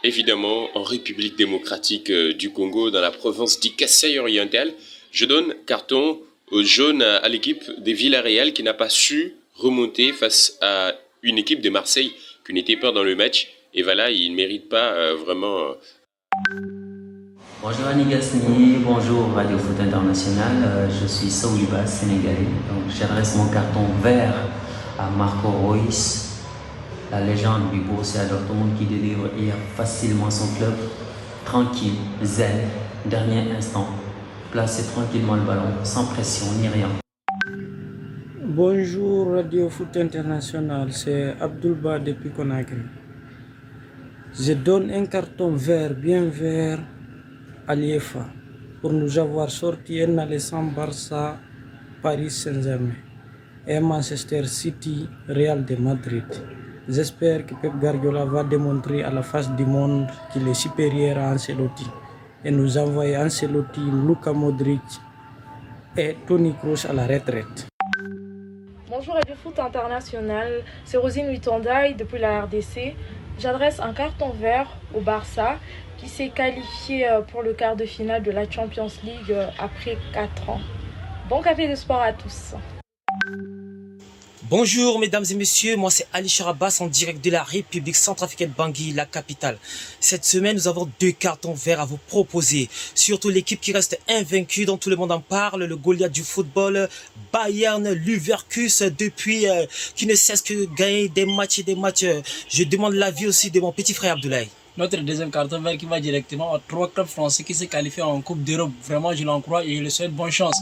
évidemment en République démocratique du Congo, dans la province d'Ikassai oriental. Je donne carton jaune à l'équipe des Villarreal qui n'a pas su remonter face à une équipe de Marseille qui n'était pas dans le match. Et voilà, il ne mérite pas vraiment... Bonjour Annie Gasnier, bonjour Radio Foot International, je suis Saouliba, sénégalais. Donc j'adresse mon carton vert à Marco Reus, la légende du Borussia Dortmund qui délivre hier facilement son club, tranquille, zen, dernier instant, placer tranquillement le ballon, sans pression ni rien. Bonjour Radio Foot International, c'est Abdoulba depuis Conakry. Je donne un carton vert, bien vert, à l'IEFA pour nous avoir sorti un aller sans Barça, Paris Saint-Germain et Manchester City, Real de Madrid. J'espère que Pep Guardiola va démontrer à la face du monde qu'il est supérieur à Ancelotti et nous envoyer Ancelotti, Luka Modric et Toni Kroos à la retraite. Bonjour Radio Foot International, c'est Rosine Huitondai depuis la RDC. J'adresse un carton vert au Barça qui s'est qualifié pour le quart de finale de la Champions League après 4 ans. Bon café de sport à tous. Bonjour mesdames et messieurs, moi c'est Ali Charabas en direct de la République centrafricaine Bangui, la capitale. Cette semaine nous avons 2 cartons verts à vous proposer. Surtout l'équipe qui reste invaincue, dont tout le monde en parle, le Goliath du football, Bayern Leverkusen, depuis qui ne cesse que gagner des matchs et des matchs. Je demande l'avis aussi de mon petit frère Abdoulaye. Notre deuxième carton vert qui va directement aux 3 clubs français qui se qualifient en Coupe d'Europe. Vraiment, je l'en crois et je le souhaite bonne chance.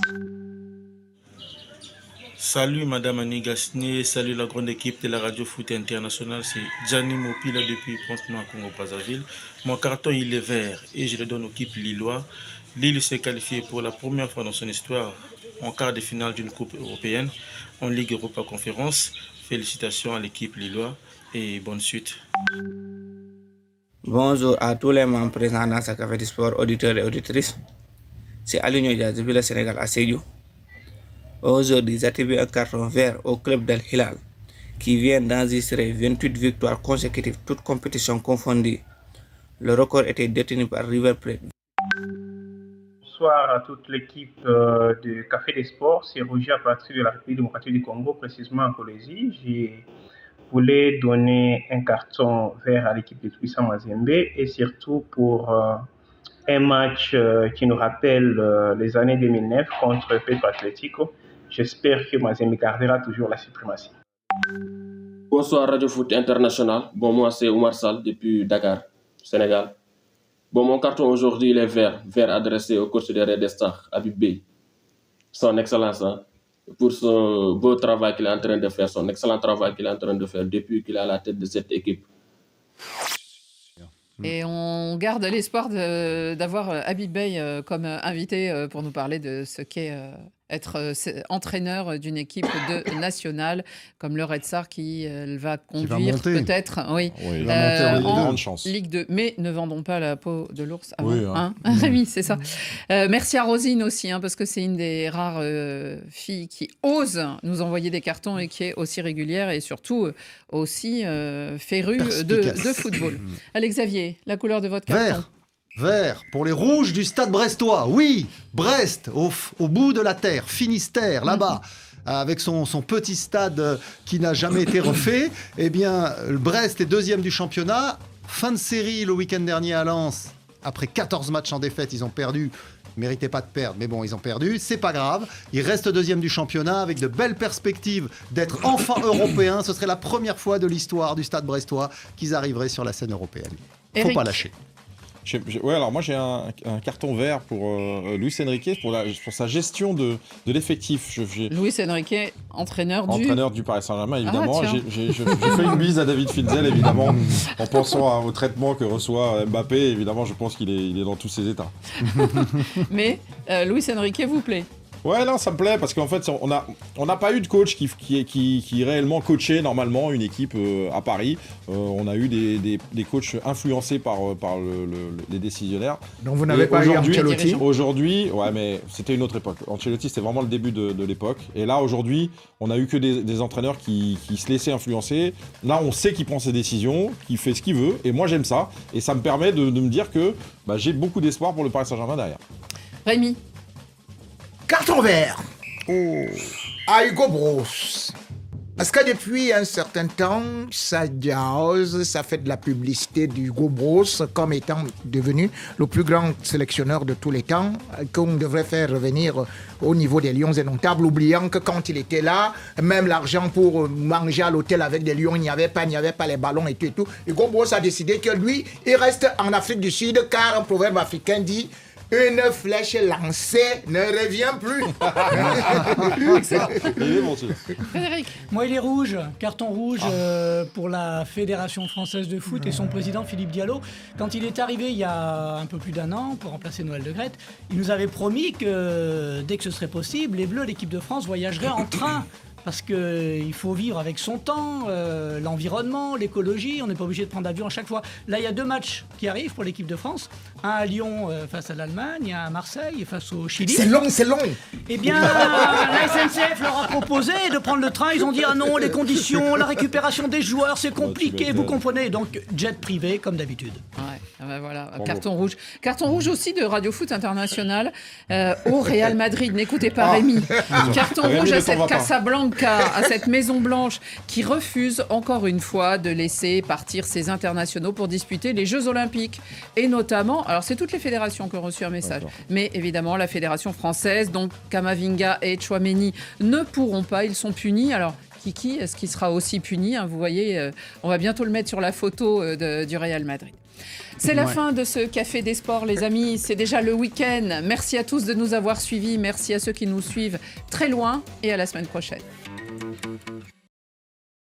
Salut Madame Annie Gasnier, salut la grande équipe de la Radio Foot International, c'est Gianni Mopila depuis Pointe-Noire, Congo-Brazzaville. Mon carton il est vert et je le donne aux équipes lillois. Lille s'est qualifié pour la première fois dans son histoire en quart de finale d'une Coupe européenne en Ligue Europa Conférence. Félicitations à l'équipe lillois et bonne suite. Bonjour à tous les membres présents dans ce café du sport, auditeurs et auditrices. C'est Aligno Diaz depuis le Sénégal à Sédhiou. Aujourd'hui, j'attribue un carton vert au club d'Al Hilal, qui vient d'enregistrer 28 victoires consécutives, toutes compétitions confondues. Le record était détenu par River Plate. Bonsoir à toute l'équipe du Café des Sports. C'est Roger à partir de la République démocratique du Congo, précisément en Colombie. Je voulais donner un carton vert à l'équipe de Twissa Mazembe et surtout pour un match qui nous rappelle les années 2009 contre Petro Atlético. J'espère que Mazembe gardera toujours la suprématie. Bonsoir Radio Foot International. Bon, moi c'est Oumar Sall depuis Dakar, Sénégal. Bon, mon carton aujourd'hui il est vert adressé au coach des Red Stars, Habib Beye. Son excellence, hein, pour son beau travail qu'il est en train de faire, son excellent travail qu'il est en train de faire depuis qu'il est à la tête de cette équipe. Et on garde l'espoir d'avoir Habib Beye comme invité pour nous parler de ce qu'est être entraîneur d'une équipe de nationale comme le Red Star qui va conduire peut-être en Ligue 2. Mais ne vendons pas la peau de l'ours avant. Oui, Rémi, c'est ça. Merci à Rosine aussi, parce que c'est une des rares filles qui ose nous envoyer des cartons et qui est aussi régulière et surtout aussi férue de football. Allez Xavier, la couleur de votre carton. Vert pour les rouges du Stade brestois. Oui, Brest, au bout de la terre, Finistère, là-bas, avec son petit stade qui n'a jamais été refait. Eh bien, Brest est deuxième du championnat. Fin de série le week-end dernier à Lens. Après 14 matchs en défaite, ils ont perdu. Ils ne méritaient pas de perdre, mais bon, ils ont perdu. C'est pas grave. Ils restent deuxième du championnat avec de belles perspectives d'être enfin européens. Ce serait la première fois de l'histoire du Stade brestois qu'ils arriveraient sur la scène européenne. Faut pas lâcher. Ouais, alors moi j'ai un carton vert pour Luis Enrique pour sa gestion de l'effectif. Luis Enrique, entraîneur du Paris Saint-Germain, évidemment. J'ai fait une bise à David Finzel, évidemment, en pensant au traitement que reçoit Mbappé. Évidemment, je pense qu'il est dans tous ses états. Mais Luis Enrique vous plaît? Ouais, non, ça me plaît parce qu'en fait, on n'a pas eu de coach qui réellement coachait normalement une équipe à Paris. On a eu des coachs influencés par les décisionnaires. Donc vous n'avez pas eu Ancelotti? Aujourd'hui, ouais, mais c'était une autre époque. Ancelotti, c'était vraiment le début de l'époque. Et là, aujourd'hui, on a eu que des entraîneurs qui se laissaient influencer. Là, on sait qu'il prend ses décisions, qu'il fait ce qu'il veut. Et moi, j'aime ça. Et ça me permet de me dire que j'ai beaucoup d'espoir pour le Paris Saint-Germain derrière. Rémi. Carton vert à Hugo Bros. Parce que depuis un certain temps, ça jase, ça fait de la publicité d'Hugo Bros comme étant devenu le plus grand sélectionneur de tous les temps, qu'on devrait faire revenir au niveau des Lions indomptables, oubliant que quand il était là, même l'argent pour manger à l'hôtel avec des Lions, il n'y avait pas les ballons et tout. Hugo Bros a décidé que lui, il reste en Afrique du Sud, car un proverbe africain dit: une flèche lancée ne revient plus. Frédéric. Moi, il est rouge, carton rouge pour la Fédération française de foot et son président Philippe Diallo. Quand il est arrivé il y a un peu plus d'un an pour remplacer Noël Le Graët, il nous avait promis que dès que ce serait possible, les Bleus, l'équipe de France, voyageraient en train. Parce qu'il faut vivre avec son temps, l'environnement, l'écologie. On n'est pas obligé de prendre l'avion à chaque fois. Là, il y a 2 matchs qui arrivent pour l'équipe de France. Un à Lyon face à l'Allemagne, un à Marseille face au Chili. C'est long. Eh bien, la SNCF leur a proposé de prendre le train. Ils ont dit: ah non, les conditions, la récupération des joueurs, c'est compliqué, vous comprenez. Donc, jet privé, comme d'habitude. Ouais, voilà, carton rouge. Carton rouge aussi de Radio Foot International au Real Madrid. N'écoutez pas Rémi. Carton rouge à cette Casablanca, à cette Maison Blanche qui refuse encore une fois de laisser partir ses internationaux pour disputer les Jeux Olympiques. Et notamment, alors c'est toutes les fédérations qui ont reçu un message, mais évidemment la fédération française, donc Camavinga et Tchouaméni ne pourront pas, ils sont punis. Alors Kiki, est-ce qu'il sera aussi puni? Vous voyez, on va bientôt le mettre sur la photo du Real Madrid. C'est la fin de ce Café des Sports, les amis. C'est déjà le week-end. Merci à tous de nous avoir suivis. Merci à ceux qui nous suivent très loin et à la semaine prochaine.